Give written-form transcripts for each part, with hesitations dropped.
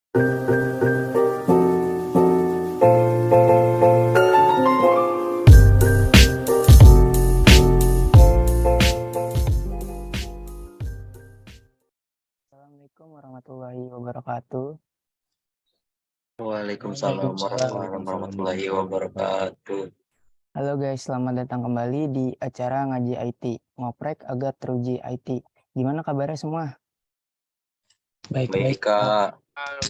Assalamualaikum warahmatullahi wabarakatuh. Waalaikumsalam warahmatullahi wabarakatuh. Halo guys, selamat datang kembali di acara ngaji IT, ngoprek agar teruji IT. Gimana kabarnya semua? Baik Kak.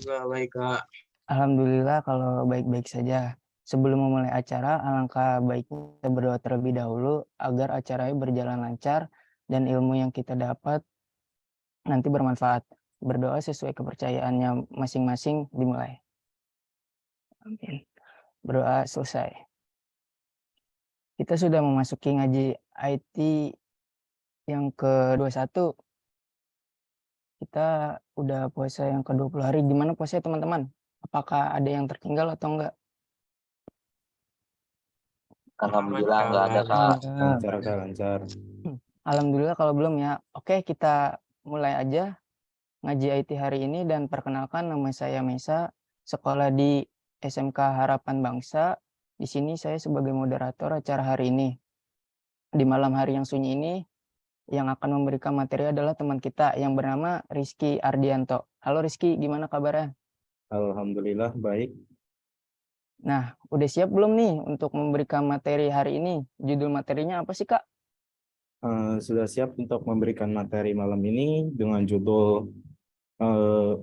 Baik Kak. Alhamdulillah kalau baik-baik saja. Sebelum memulai acara, alangkah baiknya kita berdoa terlebih dahulu agar acaranya berjalan lancar dan ilmu yang kita dapat nanti bermanfaat. Berdoa sesuai kepercayaannya masing-masing, dimulai. Amin. Berdoa selesai. Kita sudah memasuki ngaji IT yang ke-21. Kita udah puasa yang ke-20 hari. Gimana puasanya teman-teman? Apakah ada yang tertinggal atau enggak? Alhamdulillah nggak ada Kak. Lancar. Alhamdulillah kalau belum ya. Oke, kita mulai aja ngaji IT hari ini dan perkenalkan, nama saya Mesa, sekolah di SMK Harapan Bangsa. Di sini saya sebagai moderator acara hari ini. Di malam hari yang sunyi ini, yang akan memberikan materi adalah teman kita yang bernama Rizky Ardianto. Halo Rizky, gimana kabarnya? Alhamdulillah baik. Nah, udah siap belum nih untuk memberikan materi hari ini? Judul materinya apa sih, Kak? Sudah siap untuk memberikan materi malam ini dengan judul eh,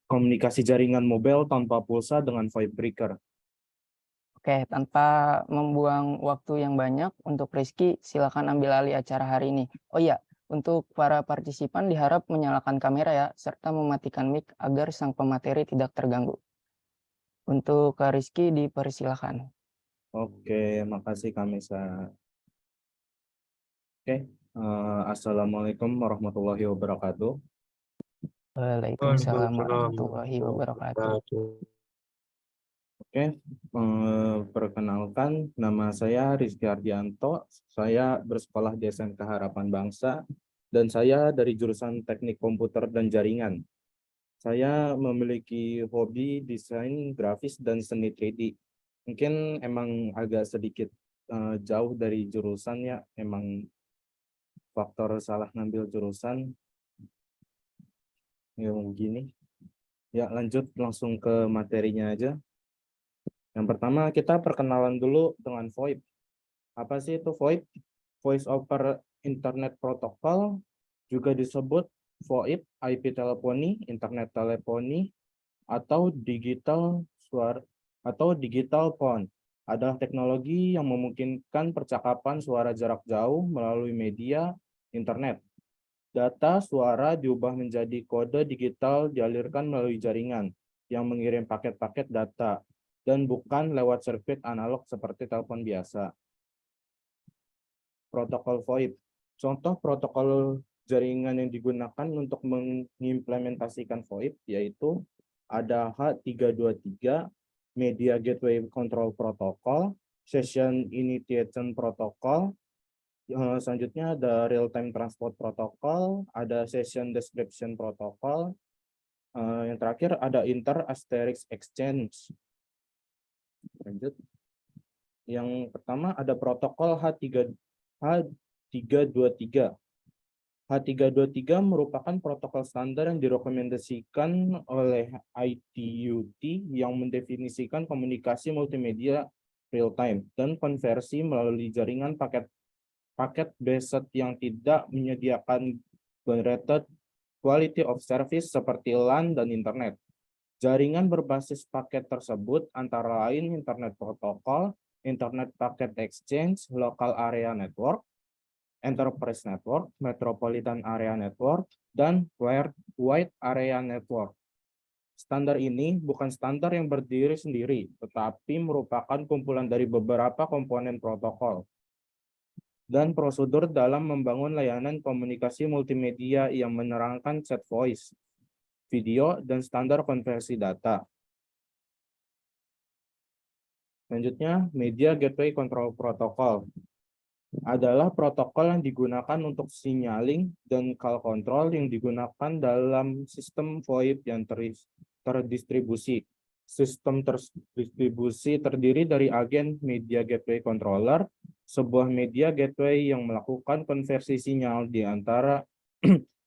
komunikasi jaringan mobile tanpa pulsa dengan VoIP breaker. Oke, tanpa membuang waktu yang banyak untuk Rizky, silakan ambil alih acara hari ini. Oh iya, untuk para partisipan diharap menyalakan kamera ya, serta mematikan mic agar sang pemateri tidak terganggu. Untuk Kak Rizky dipersilakan. Oke, makasih Kamesa. Oke, Assalamualaikum warahmatullahi wabarakatuh. Waalaikumsalam warahmatullahi wabarakatuh. Oke, perkenalkan nama saya Rizky Ardianto. Saya bersekolah di SMK Harapan Bangsa dan saya dari jurusan Teknik Komputer dan Jaringan. Saya memiliki hobi desain grafis dan seni 3D. Mungkin emang agak sedikit jauh dari jurusan ya, emang faktor salah ngambil jurusan. Ya begini. Ya lanjut langsung ke materinya aja. Yang pertama kita perkenalan dulu dengan VoIP. Apa sih itu VoIP? Voice over Internet Protocol, juga disebut VoIP, IP teleponi, internet teleponi, atau digital suara atau digital phone. Adalah teknologi yang memungkinkan percakapan suara jarak jauh melalui media internet. Data suara diubah menjadi kode digital dialirkan melalui jaringan yang mengirim paket-paket data dan bukan lewat sirkuit analog seperti telepon biasa. Protokol VoIP. Contoh protokol jaringan yang digunakan untuk mengimplementasikan VoIP yaitu ada H323, Media Gateway Control Protocol, Session Initiation Protocol, selanjutnya ada Real Time Transport Protocol, ada Session Description Protocol, yang terakhir ada Inter Asterisk Exchange. Lanjut. Yang pertama ada protokol H323. H323 merupakan protokol standar yang direkomendasikan oleh ITU-T yang mendefinisikan komunikasi multimedia real time dan konversi melalui jaringan paket based yang tidak menyediakan generated quality of service seperti LAN dan internet. Jaringan berbasis paket tersebut antara lain Internet Protocol, Internet Packet Exchange, Local Area Network, Enterprise Network, Metropolitan Area Network, dan Wide Area Network. Standar ini bukan standar yang berdiri sendiri, tetapi merupakan kumpulan dari beberapa komponen protokol dan prosedur dalam membangun layanan komunikasi multimedia yang menerangkan chat voice, video, dan standar konversi data. Selanjutnya, Media Gateway Control Protocol. adalah protokol yang digunakan untuk signaling dan call control yang digunakan dalam sistem VoIP yang terdistribusi. Sistem terdistribusi terdiri dari agen media gateway controller, sebuah media gateway yang melakukan konversi sinyal di antara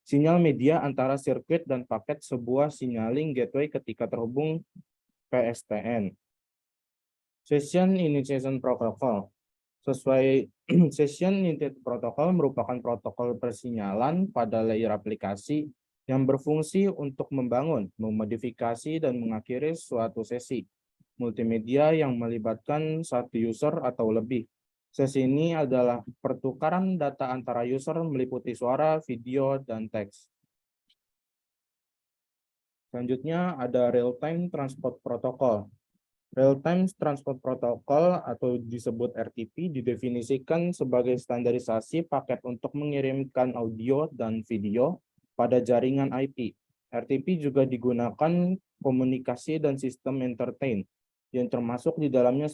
sinyal media antara sirkuit dan paket sebuah signaling gateway ketika terhubung PSTN. Session Initiation Protocol. Sesuai Session Initiation Protocol merupakan protokol persinyalan pada layer aplikasi yang berfungsi untuk membangun, memodifikasi, dan mengakhiri suatu sesi multimedia yang melibatkan satu user atau lebih. Sesi ini adalah pertukaran data antara user meliputi suara, video, dan teks. Selanjutnya ada Real-Time Transport Protocol. Real-Time Transport Protocol atau disebut RTP didefinisikan sebagai standarisasi paket untuk mengirimkan audio dan video pada jaringan IP. RTP juga digunakan komunikasi dan sistem entertain yang termasuk di dalamnya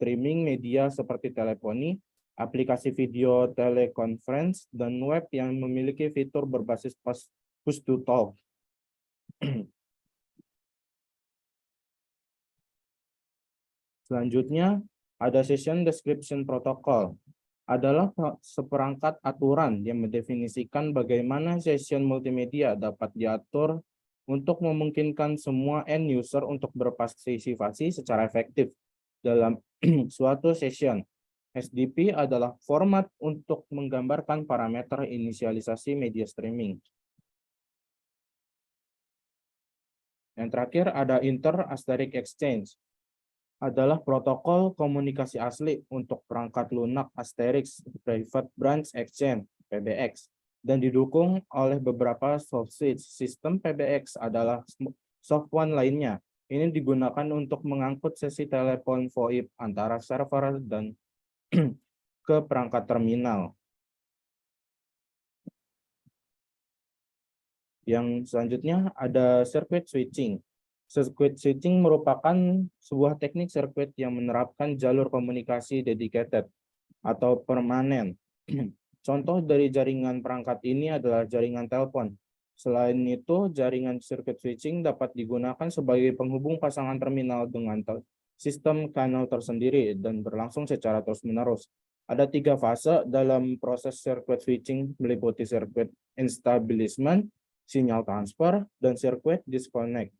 streaming media seperti teleponi, aplikasi video teleconference, dan web yang memiliki fitur berbasis push to talk. Selanjutnya, ada Session Description Protocol. Adalah seperangkat aturan yang mendefinisikan bagaimana session multimedia dapat diatur untuk memungkinkan semua end user untuk berpartisipasi secara efektif dalam suatu session. SDP adalah format untuk menggambarkan parameter inisialisasi media streaming. Yang terakhir ada Inter-Asterisk Exchange. Adalah protokol komunikasi asli untuk perangkat lunak Asterix Private Branch Exchange (PBX) dan didukung oleh beberapa soft switch. Sistem PBX adalah soft one lainnya. Ini digunakan untuk mengangkut sesi telepon VoIP antara server dan ke perangkat terminal. Yang selanjutnya ada circuit switching. Circuit switching merupakan sebuah teknik sirkuit yang menerapkan jalur komunikasi dedicated atau permanen. Contoh dari jaringan perangkat ini adalah jaringan telepon. Selain itu, jaringan circuit switching dapat digunakan sebagai penghubung pasangan terminal dengan sistem kanal tersendiri dan berlangsung secara terus-menerus. Ada 3 fase dalam proses circuit switching, meliputi circuit establishment, sinyal transfer, dan circuit disconnect.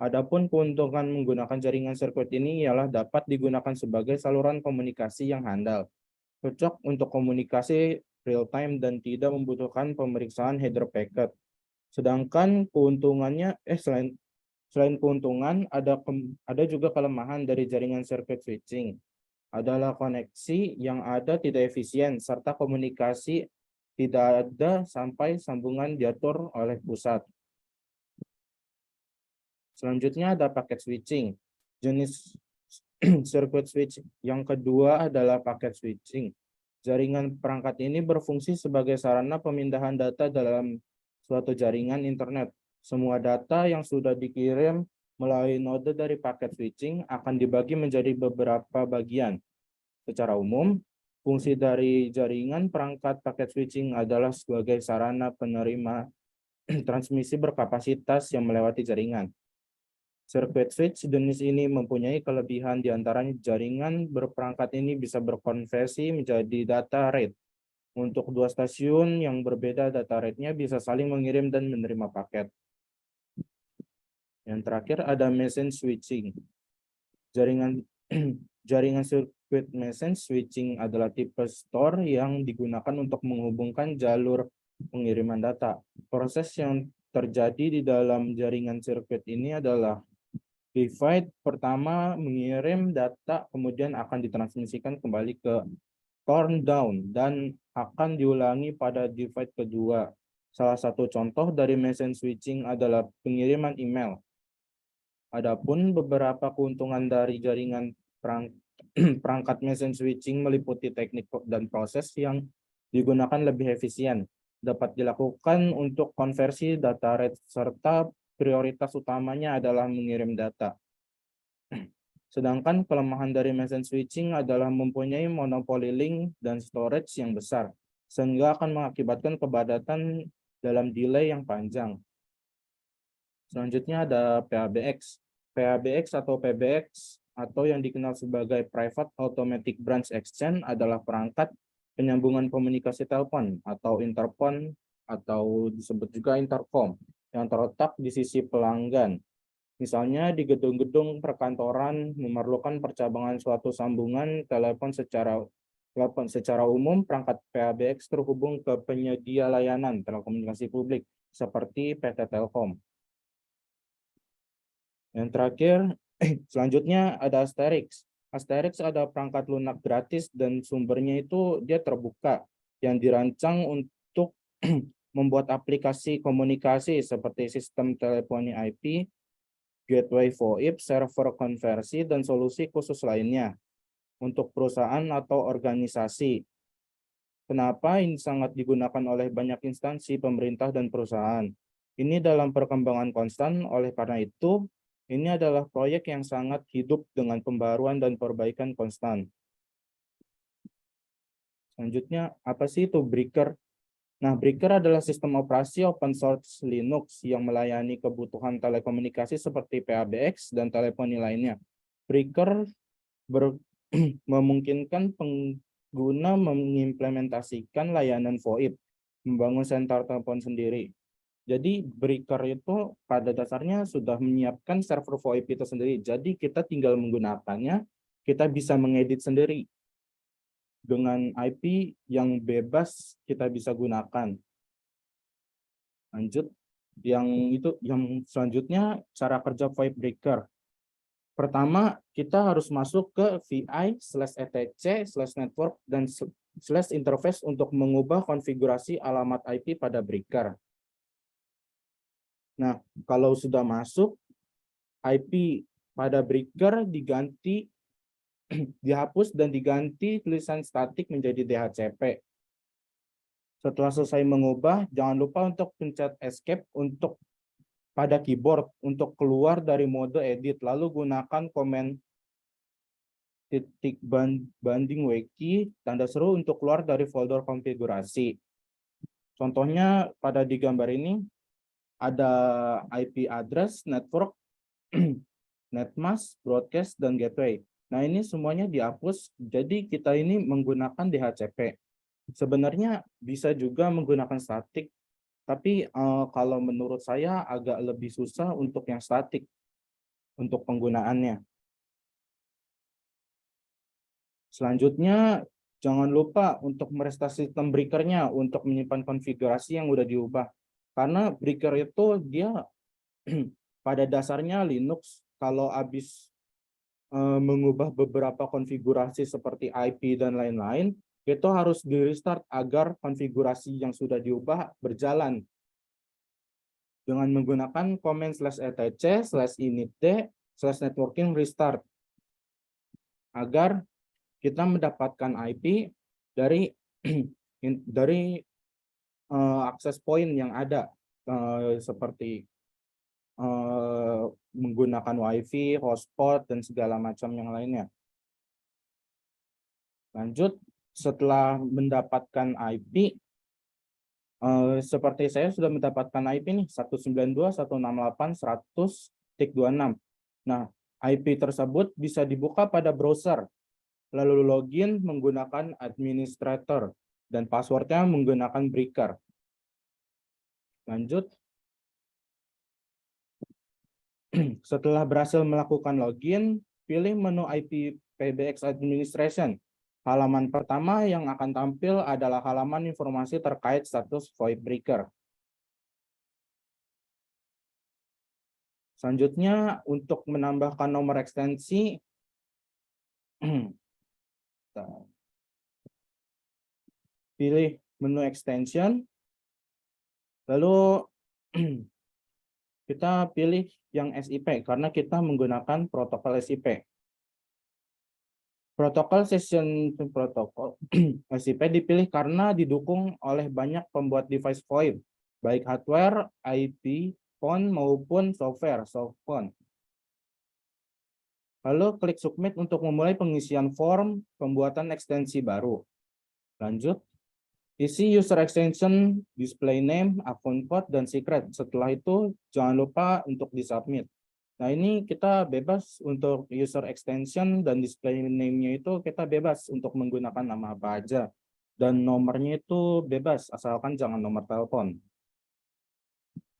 Adapun keuntungan menggunakan jaringan sirkuit ini ialah dapat digunakan sebagai saluran komunikasi yang handal, cocok untuk komunikasi real-time dan tidak membutuhkan pemeriksaan header packet. Sedangkan keuntungannya, selain keuntungan, ada juga kelemahan dari jaringan sirkuit switching. Adalah koneksi yang ada tidak efisien, serta komunikasi tidak ada sampai sambungan diatur oleh pusat. Selanjutnya ada paket switching. Jenis circuit switch yang kedua adalah paket switching. Jaringan perangkat ini berfungsi sebagai sarana pemindahan data dalam suatu jaringan internet. Semua data yang sudah dikirim melalui node dari paket switching akan dibagi menjadi beberapa bagian. Secara umum, fungsi dari jaringan perangkat paket switching adalah sebagai sarana penerima transmisi berkapasitas yang melewati jaringan. Circuit switch jenis ini mempunyai kelebihan diantaranya jaringan berperangkat ini bisa berkonversi menjadi data rate. Untuk 2 stasiun yang berbeda, data rate-nya bisa saling mengirim dan menerima paket. Yang terakhir ada message switching. Jaringan circuit message switching adalah tipe store yang digunakan untuk menghubungkan jalur pengiriman data. Proses yang terjadi di dalam jaringan sirkuit ini adalah divide pertama mengirim data, kemudian akan ditransmisikan kembali ke turn down dan akan diulangi pada divide kedua. Salah satu contoh dari message switching adalah pengiriman email. Adapun beberapa keuntungan dari jaringan perangkat message switching meliputi teknik dan proses yang digunakan lebih efisien. Dapat dilakukan untuk konversi data rate serta prioritas utamanya adalah mengirim data. Sedangkan kelemahan dari message switching adalah mempunyai monopoli link dan storage yang besar, sehingga akan mengakibatkan kepadatan dalam delay yang panjang. Selanjutnya ada PABX. PABX atau PBX atau yang dikenal sebagai Private Automatic Branch Exchange adalah perangkat penyambungan komunikasi telepon atau interphone atau disebut juga intercom yang terletak di sisi pelanggan. Misalnya di gedung-gedung perkantoran memerlukan percabangan suatu sambungan telepon secara umum, perangkat PABX terhubung ke penyedia layanan telekomunikasi publik seperti PT Telkom. Yang terakhir, selanjutnya ada Asterix. Asterix ada perangkat lunak gratis dan sumbernya itu dia terbuka yang dirancang untuk membuat aplikasi komunikasi seperti sistem teleponi IP, gateway VoIP, server konversi, dan solusi khusus lainnya untuk perusahaan atau organisasi. Kenapa ini sangat digunakan oleh banyak instansi, pemerintah, dan perusahaan? Ini dalam perkembangan konstan, oleh karena itu, ini adalah proyek yang sangat hidup dengan pembaruan dan perbaikan konstan. Selanjutnya, apa sih itu Breaker? Nah, Breaker adalah sistem operasi open source Linux yang melayani kebutuhan telekomunikasi seperti PABX dan teleponi lainnya. Breaker memungkinkan pengguna mengimplementasikan layanan VoIP, membangun sentar telepon sendiri. Jadi Breaker itu pada dasarnya sudah menyiapkan server VoIP itu sendiri. Jadi kita tinggal menggunakannya, kita bisa mengedit sendiri. Dengan IP yang bebas kita bisa gunakan. Lanjut, yang selanjutnya cara kerja VoIP Breaker. Pertama, kita harus masuk ke vi/etc/network dan /interface untuk mengubah konfigurasi alamat IP pada Breaker. Nah, kalau sudah masuk, IP pada Breaker dihapus dan diganti tulisan statik menjadi DHCP. Setelah selesai mengubah, jangan lupa untuk pencet escape pada keyboard untuk keluar dari mode edit, lalu gunakan komen banding wiki tanda seru untuk keluar dari folder konfigurasi. Contohnya pada di gambar ini ada IP address, network, netmask, broadcast, dan gateway. Nah, ini semuanya dihapus, jadi kita ini menggunakan DHCP. Sebenarnya bisa juga menggunakan statik, tapi kalau menurut saya agak lebih susah untuk yang statik, untuk penggunaannya. Selanjutnya, jangan lupa untuk merestart sistem Breaker-nya untuk menyimpan konfigurasi yang udah diubah. Karena Breaker itu dia pada dasarnya Linux, kalau habis mengubah beberapa konfigurasi seperti IP dan lain-lain, itu harus di-restart agar konfigurasi yang sudah diubah berjalan. Dengan menggunakan command /etc/initd/networking restart. Agar kita mendapatkan IP dari akses point yang ada, seperti menggunakan WiFi, hotspot, dan segala macam yang lainnya. Lanjut, setelah mendapatkan IP, seperti saya sudah mendapatkan IP nih, 192.168.100.26. Nah, IP tersebut bisa dibuka pada browser, lalu login menggunakan administrator, dan passwordnya menggunakan Breaker. Lanjut. Setelah berhasil melakukan login, pilih menu IP PBX Administration. Halaman pertama yang akan tampil adalah halaman informasi terkait status VoIP Breaker. Selanjutnya, untuk menambahkan nomor ekstensi, pilih menu extension, lalu kita pilih yang SIP karena kita menggunakan protokol SIP. Protokol Session Protocol SIP dipilih karena didukung oleh banyak pembuat device VoIP, baik hardware, IP, phone maupun software, softphone. Lalu klik submit untuk memulai pengisian form pembuatan ekstensi baru. Lanjut. Isi user extension, display name, akun code, dan secret. Setelah itu, jangan lupa untuk disubmit. Nah, ini kita bebas untuk user extension dan display name-nya itu kita bebas untuk menggunakan nama apa aja. Dan nomornya itu bebas, asalkan jangan nomor telepon.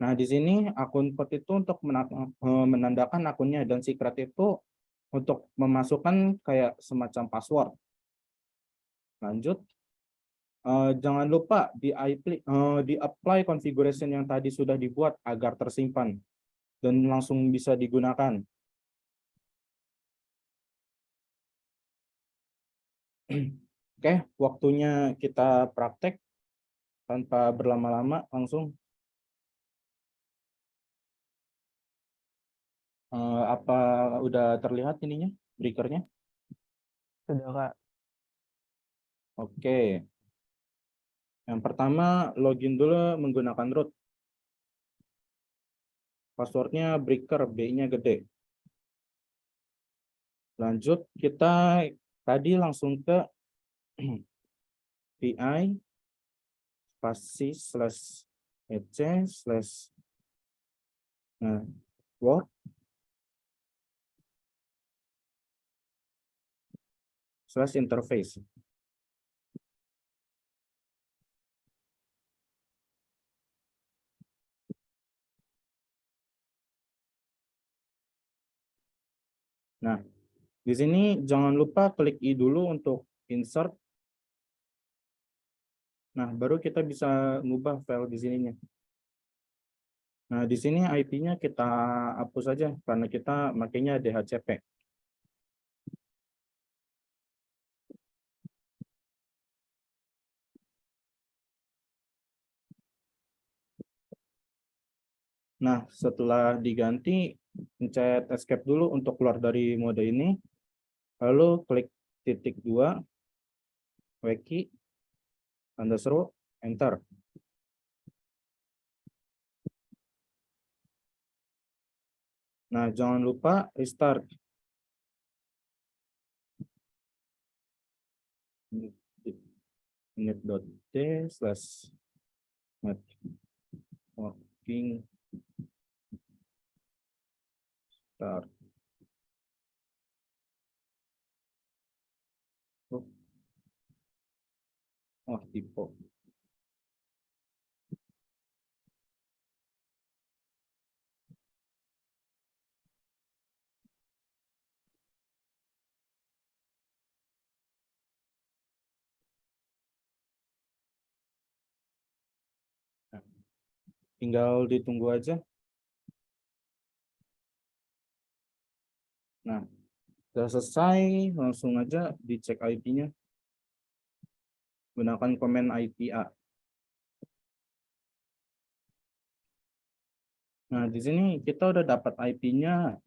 Nah, di sini akun code itu untuk menandakan akunnya, dan secret itu untuk memasukkan kayak semacam password. Lanjut. Jangan lupa di apply configuration yang tadi sudah dibuat agar tersimpan dan langsung bisa digunakan. Oke, waktunya kita praktek tanpa berlama-lama, langsung. Apa udah terlihat ininya, breakernya? Sudah, Kak. Oke. Yang pertama, login dulu menggunakan root. Passwordnya breaker, B-nya gede. Lanjut, kita tadi langsung ke PI spasi /etc/ word /interface. Nah, di sini jangan lupa klik I dulu untuk insert. Nah, baru kita bisa ngubah file di sininya. Nah, di sini IP-nya kita hapus saja karena kita makainya DHCP. Nah, setelah diganti, pencet escape dulu untuk keluar dari mode ini. Lalu klik *2, wiki, _ enter. Nah, jangan lupa restart. init.d/networking start. Oh, tipe. Tinggal ditunggu aja. Nah, sudah selesai, langsung aja dicek IP-nya. Gunakan komen IPA. Nah, di sini kita udah dapat IP-nya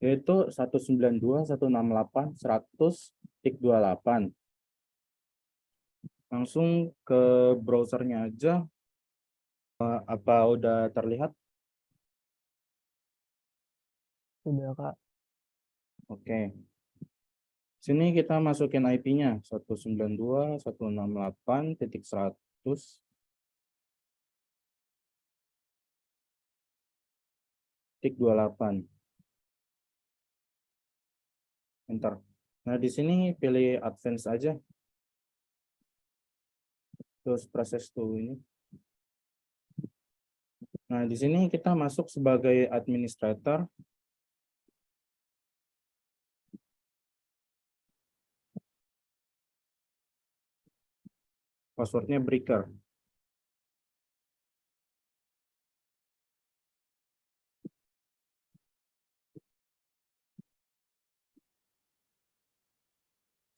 yaitu 192.168.100.28. Langsung ke browsernya aja. Apa udah terlihat? Sudah, Kak. Oke. Sini kita masukin IP-nya 192.168.100.28. Enter. Nah, di sini pilih advance aja. Terus proses to ini. Nah, di sini kita masuk sebagai administrator. Passwordnya breaker.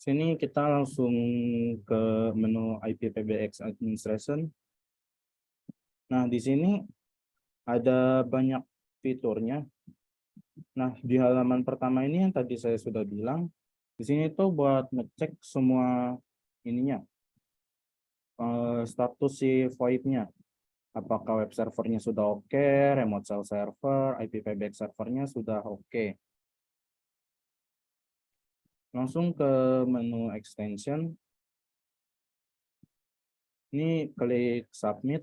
Sini kita langsung ke menu IPPBX Administration. Nah, di sini ada banyak fiturnya. Nah, di halaman pertama ini yang tadi saya sudah bilang, di sini tuh buat ngecek semua ininya, status si VoIP-nya. Apakah web servernya sudah oke, remote shell server, IPPBX servernya sudah oke. Langsung ke menu extension. Ini klik submit.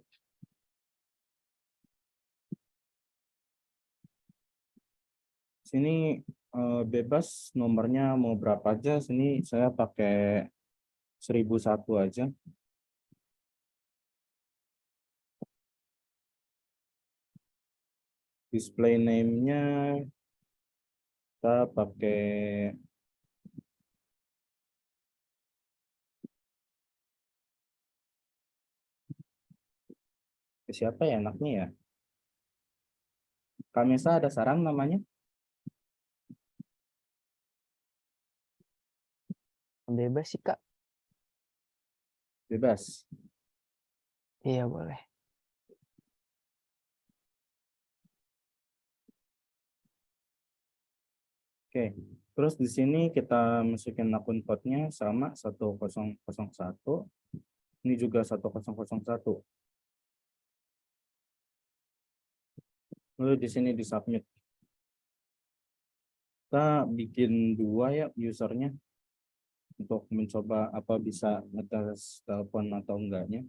Sini bebas nomornya mau berapa aja. Sini saya pakai 1001 aja. Display name-nya kita pakai siapa ya enaknya ya? Kamesa ada saran namanya? Bebas sih, Kak. Bebas. Iya, boleh. Oke. Terus di sini kita masukin akun code-nya sama 1001. Ini juga 1001. Lalu di sini di submit. Kita bikin 2 ya usernya untuk mencoba apa bisa ngetes telepon atau enggaknya.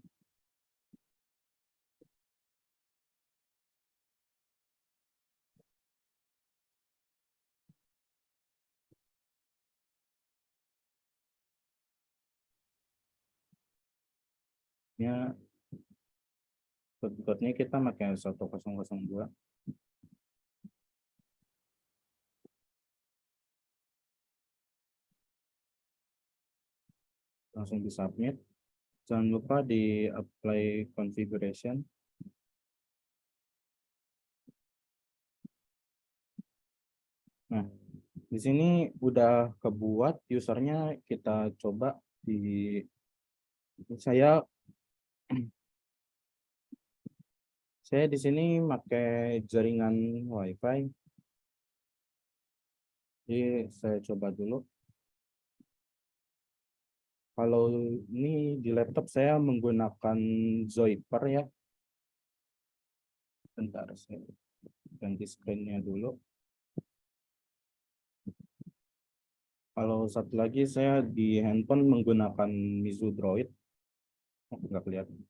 Ya, code-nya kita pakai 1002. Langsung di submit. Jangan lupa di apply configuration. Nah, di sini udah kebuat usernya, kita coba di saya di sini pakai jaringan WiFi. Jadi saya coba dulu. Kalau ini di laptop saya menggunakan Zoiper ya. Bentar, saya ganti screen-nya dulu. Kalau satu lagi saya di handphone menggunakan Mizu Droid. Oh, nggak kelihatan.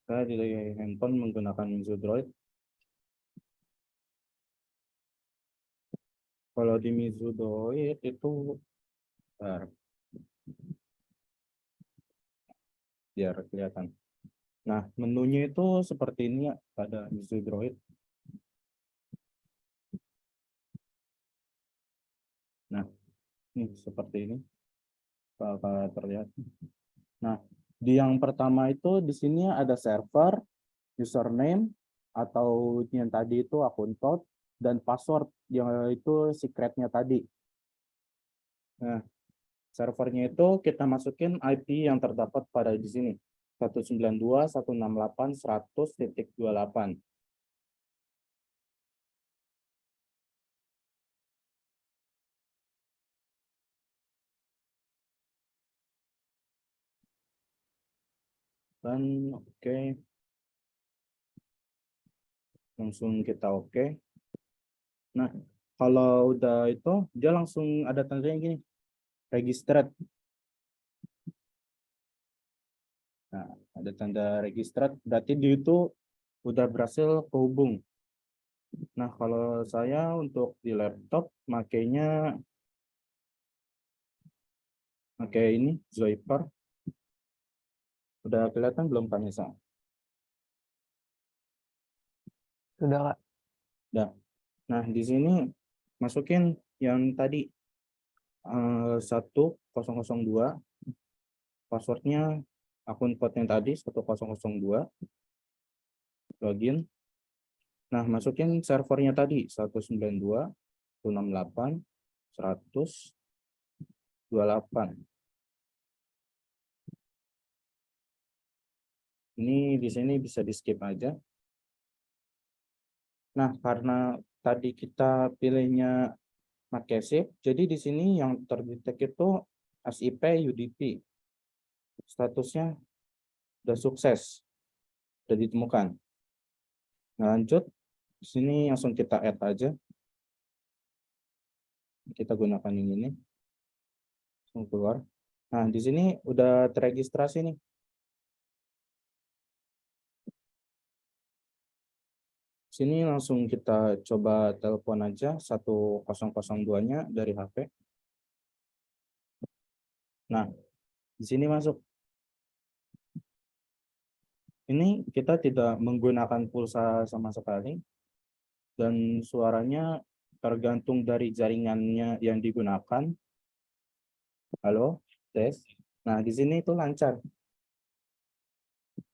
Saya di handphone menggunakan Mizu Droid. Kalau di Mizu Droid itu biar kelihatan. Nah, menunya itu seperti ini ya pada Mizu Droid. Nah, ini seperti ini. Kalau terlihat. Nah, di yang pertama itu di sini ada server, username, atau yang tadi itu akun cloud, dan password yang itu secretnya tadi. Nah, servernya itu kita masukin IP yang terdapat pada di sini. 192.168.100.28. Dan oke. Langsung kita oke. Nah, kalau udah itu, dia langsung ada tandanya gini. Registered. Nah, ada tanda registered, berarti dia itu udah berhasil kehubung. Nah, kalau saya untuk di laptop makainya pakai ini Zoiper. Udah kelihatan belum Vanessa? Sudah, Kak. Udah. Nah, di sini masukin yang tadi 1002, passwordnya akun code yang tadi 1002, login. Nah, masukin servernya tadi 192.168.100.28. Ini di sini bisa di skip aja. Nah, karena tadi kita pilihnya pakai shift, jadi di sini yang terdetek itu SIP UDP. Statusnya sudah sukses, sudah ditemukan. Nah, lanjut, di sini langsung kita add aja. kita gunakan yang ini. Langsung keluar. Nah, di sini udah terregistrasi nih. Sini langsung kita coba telepon aja 1002-nya dari HP. Nah, di sini masuk. Ini kita tidak menggunakan pulsa sama sekali. Dan suaranya tergantung dari jaringannya yang digunakan. Halo, tes. Nah, di sini itu lancar.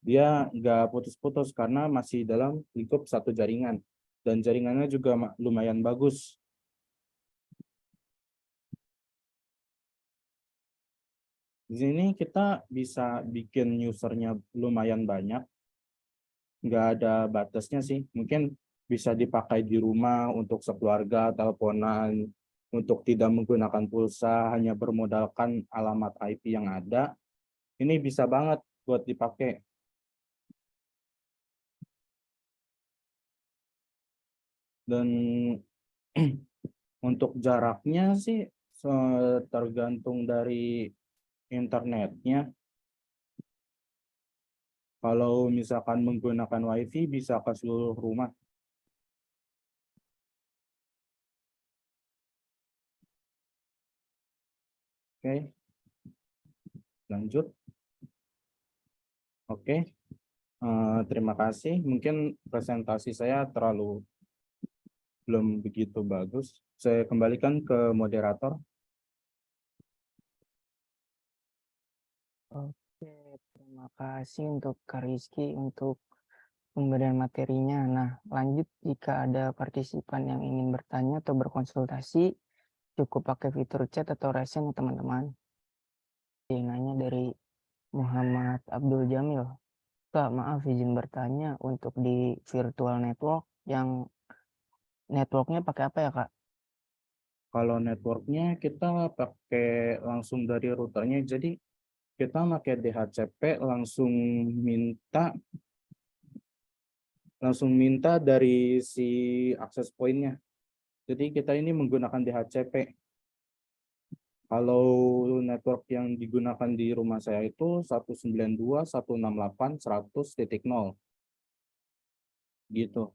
Dia nggak putus-putus karena masih dalam lingkup satu jaringan. Dan jaringannya juga lumayan bagus. Di sini kita bisa bikin usernya lumayan banyak. Nggak ada batasnya sih. Mungkin bisa dipakai di rumah untuk sekeluarga, teleponan, untuk tidak menggunakan pulsa, hanya bermodalkan alamat IP yang ada. Ini bisa banget buat dipakai. Dan untuk jaraknya sih tergantung dari internetnya. Kalau misalkan menggunakan WiFi bisa ke seluruh rumah. Oke, lanjut. Oke, terima kasih. Mungkin presentasi saya belum begitu bagus. Saya kembalikan ke moderator. Oke, terima kasih untuk Kak Rizky untuk pemberian materinya. Nah, lanjut jika ada partisipan yang ingin bertanya atau berkonsultasi, cukup pakai fitur chat atau resen ya teman-teman. Nanya dari Muhammad Abdul Jamil. Kak, maaf izin bertanya untuk di virtual network yang networknya pakai apa ya Kak? Kalau networknya kita pakai langsung dari routernya. Jadi kita pakai DHCP langsung minta dari si akses pointnya. Jadi kita ini menggunakan DHCP. Kalau network yang digunakan di rumah saya itu 192.168.100.0 gitu.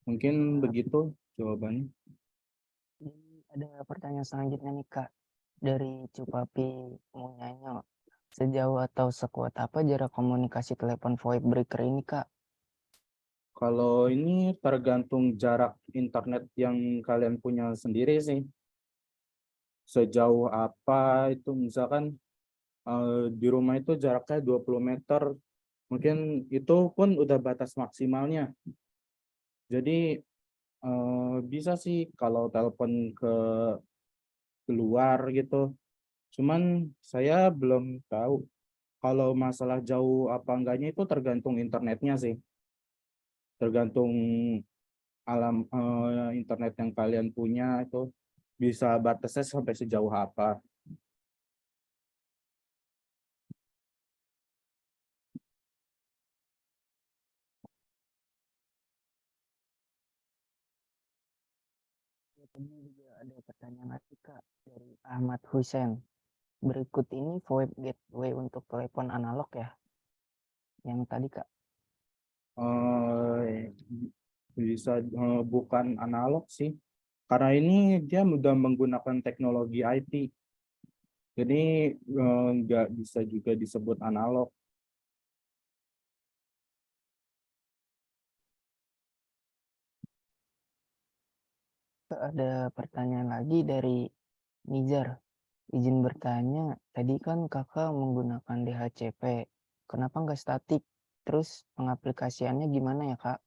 Mungkin begitu jawabannya. Ada pertanyaan selanjutnya nih Kak. Dari Cupapi Munyanyo. Sejauh atau sekuat apa jarak komunikasi telepon VoIP breaker ini Kak? Kalau ini tergantung jarak internet yang kalian punya sendiri sih. Sejauh apa itu misalkan di rumah itu jaraknya 20 meter. Mungkin itu pun udah batas maksimalnya. Jadi bisa sih kalau telepon ke luar gitu. Cuman saya belum tahu kalau masalah jauh apa enggaknya itu tergantung internetnya sih. Tergantung internet yang kalian punya itu bisa batasnya sampai sejauh apa. Kemudian juga ada pertanyaan lagi Kak dari Ahmad Hussein. Berikut ini VoIP gateway untuk telepon analog ya. Yang tadi Kak. Bisa bukan analog sih. Karena ini dia sudah menggunakan teknologi IP. Jadi nggak bisa juga disebut analog. Ada pertanyaan lagi dari Nizar. Izin bertanya, tadi kan kakak menggunakan DHCP. Kenapa nggak statik? Terus pengaplikasiannya gimana ya kak?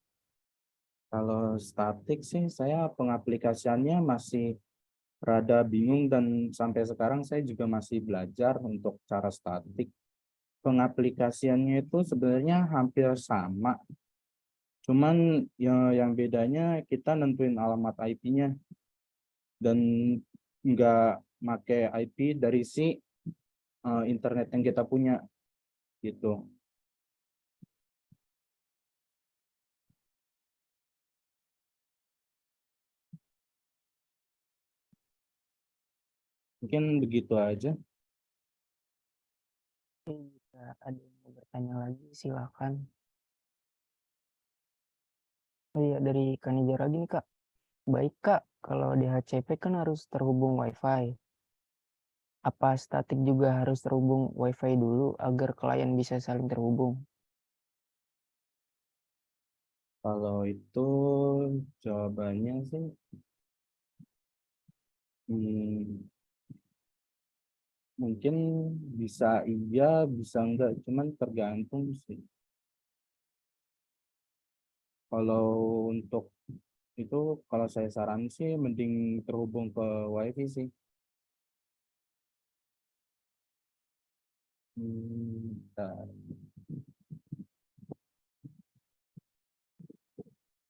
Kalau statik sih saya pengaplikasiannya masih rada bingung dan sampai sekarang saya juga masih belajar untuk cara statik. Pengaplikasiannya itu sebenarnya hampir sama. Cuman yang bedanya kita nentuin alamat IP-nya dan nggak pakai IP dari si internet yang kita punya gitu. Mungkin begitu aja. Jika ada yang mau bertanya lagi, silakan. Oh iya, dari Kanijar lagi nih, Kak. Baik, Kak. Kalau di HCP kan harus terhubung WiFi. Apa statik juga harus terhubung WiFi dulu agar klien bisa saling terhubung? Kalau itu jawabannya sih hmm, mungkin bisa iya, bisa enggak, cuman tergantung sih. Kalau untuk itu, kalau saya saran sih mending terhubung ke WiFi sih. Bentar.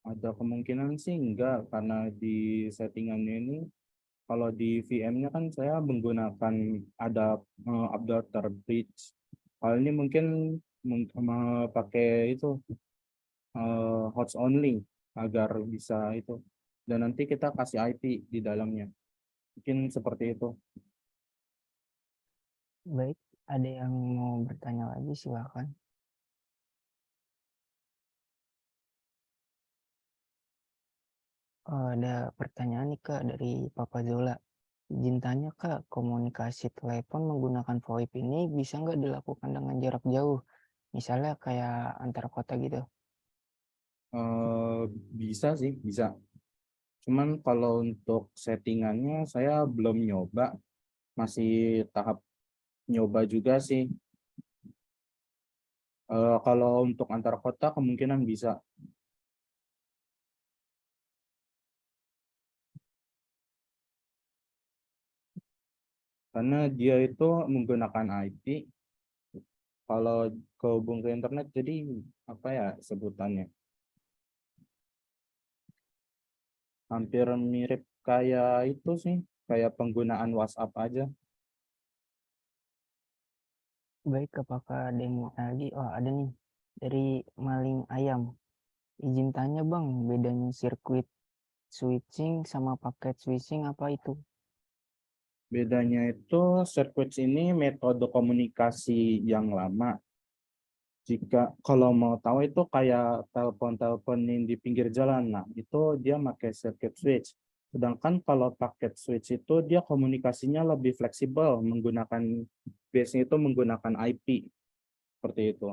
Ada kemungkinan sih enggak, karena di settingannya ini, kalau di VM-nya kan saya menggunakan ada adapter bridge. Hal ini mungkin pakai itu host only agar bisa itu. Dan nanti kita kasih IP di dalamnya. Mungkin seperti itu. Baik, ada yang mau bertanya lagi, silakan. Ada pertanyaan nih, Kak, dari Papa Zola. Izin tanya, Kak, komunikasi telepon menggunakan VoIP ini bisa nggak dilakukan dengan jarak jauh? Misalnya kayak antar kota gitu. Eh, Bisa sih, bisa. Cuman kalau untuk settingannya saya belum nyoba, masih tahap nyoba juga sih. Kalau untuk antar kota kemungkinan bisa, karena dia itu menggunakan IP. Kalau kehubung ke internet, jadi apa ya sebutannya? Hampir mirip kayak itu sih, kayak penggunaan WhatsApp aja. Baik, apakah ada yang mau tanya lagi? Oh, ada nih. Dari Maling Ayam. Izin tanya, Bang, bedanya sirkuit switching sama paket switching apa itu? Bedanya itu circuit ini metode komunikasi yang lama. Jika kalau mau tahu itu kayak telepon-telepon yang di pinggir jalan, nah itu dia pakai circuit switch. Sedangkan kalau paket switch itu dia komunikasinya lebih fleksibel, menggunakan base-nya itu menggunakan IP seperti itu.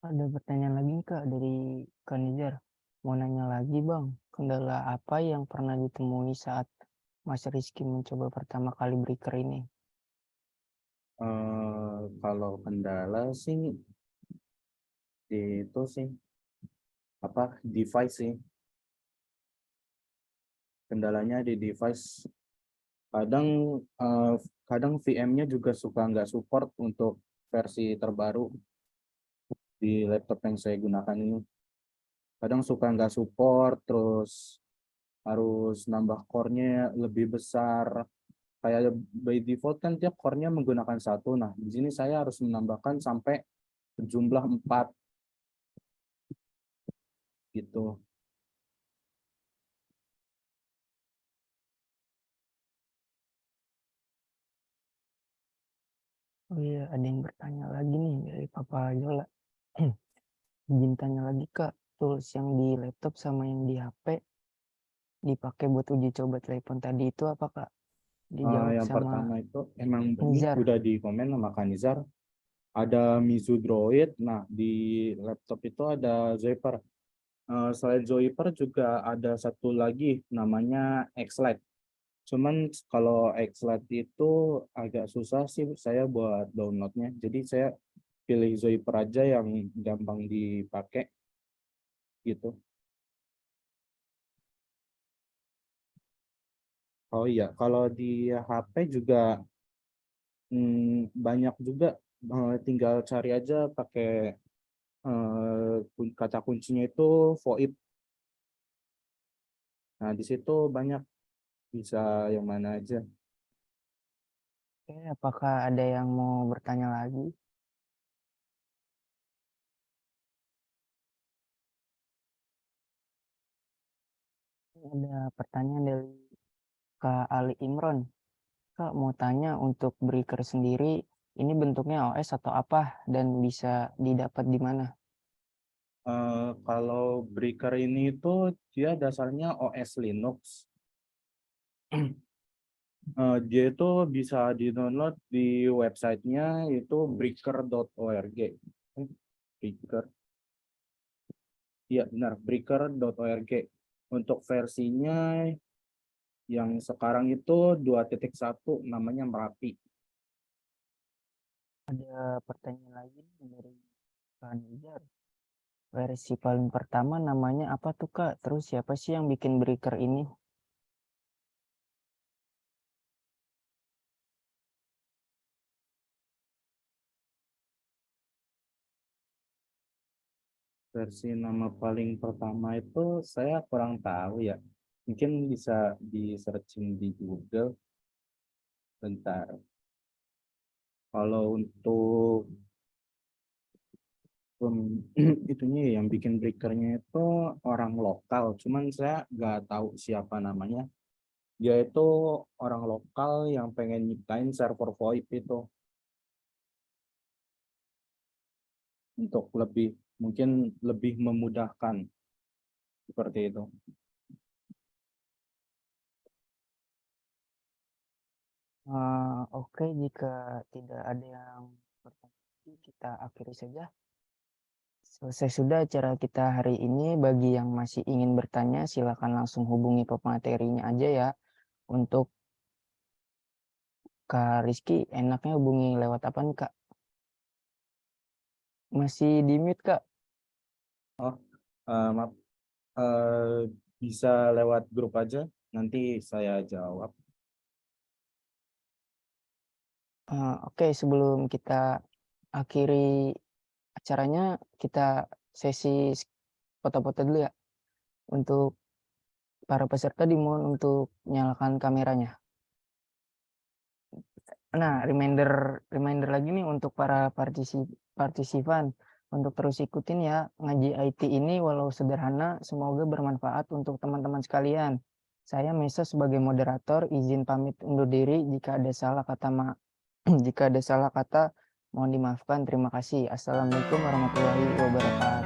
Ada pertanyaan lagi nih, Kak, dari Kanijar. Mau nanya lagi, Bang, kendala apa yang pernah ditemui saat Mas Rizky mencoba pertama kali breaker ini? Kalau kendala sih itu sih apa device sih, kendalanya di device. Kadang eh, kadang VM-nya juga suka nggak support untuk versi terbaru di laptop yang saya gunakan ini. Kadang suka nggak support, terus harus nambah core-nya lebih besar. Kayak by default kan tiap core-nya menggunakan satu. Nah, di sini saya harus menambahkan sampai jumlah 4 gitu. Oh iya, ada yang bertanya lagi nih dari Papa Yola. Izin tanya lagi, Kak, tools yang di laptop sama yang di HP dipakai buat uji coba telepon tadi itu apa, Kak? Dijawab Yang sama pertama itu emang ini Nizar. udah di komen sama Kanizar. Ada Mizu Droid. Nah, di laptop itu ada Zyper. Selain Zyper juga ada satu lagi namanya X-Lite. Cuman kalau X-Lite itu agak susah sih saya buat downloadnya. Jadi saya pilih Zyper aja yang gampang dipakai gitu. Oh iya, kalau di HP juga banyak juga, tinggal cari aja pakai kata kuncinya itu VoIP. Nah, di situ banyak, bisa yang mana aja. Oke, apakah ada yang mau bertanya lagi? Ada pertanyaan dari Kak Ali Imron. Kak mau tanya untuk breaker sendiri, ini bentuknya OS atau apa dan bisa didapat di mana? Kalau Breaker ini itu dia dasarnya OS Linux. Dia itu bisa di-download di websitenya itu breaker.org. Breaker. Iya benar, breaker.org. Untuk versinya yang sekarang itu 2.1 namanya Merapi. Ada pertanyaan lagi nih dari Kak Nijar. Versi paling pertama namanya apa tuh Kak? Terus siapa sih yang bikin breaker ini? Versi nama paling pertama itu saya kurang tahu ya. Mungkin bisa di searching di Google. Bentar. Kalau untuk itunya yang bikin breakernya itu orang lokal, cuman saya nggak tahu siapa namanya. Dia itu orang lokal yang pengen nyiptain server VoIP itu untuk mungkin lebih memudahkan seperti itu. Oke, jika tidak ada yang bertanya, kita akhiri saja. Selesai sudah acara kita hari ini. Bagi yang masih ingin bertanya, silakan langsung hubungi pematerinya aja ya. Untuk Kak Rizky, enaknya hubungi lewat apa nih Kak? Masih di mute Kak? Maaf, bisa lewat grup aja, nanti saya jawab. Oke, sebelum kita akhiri acaranya, kita sesi foto-foto dulu ya. Untuk para peserta dimohon untuk nyalakan kameranya. Nah, reminder lagi nih untuk para partisipan untuk terus ikutin ya ngaji IT ini walau sederhana, semoga bermanfaat untuk teman-teman sekalian. Saya Mesa sebagai moderator izin pamit undur diri jika ada salah kata jika ada salah kata mohon dimaafkan. Terima kasih. Assalamualaikum warahmatullahi wabarakatuh.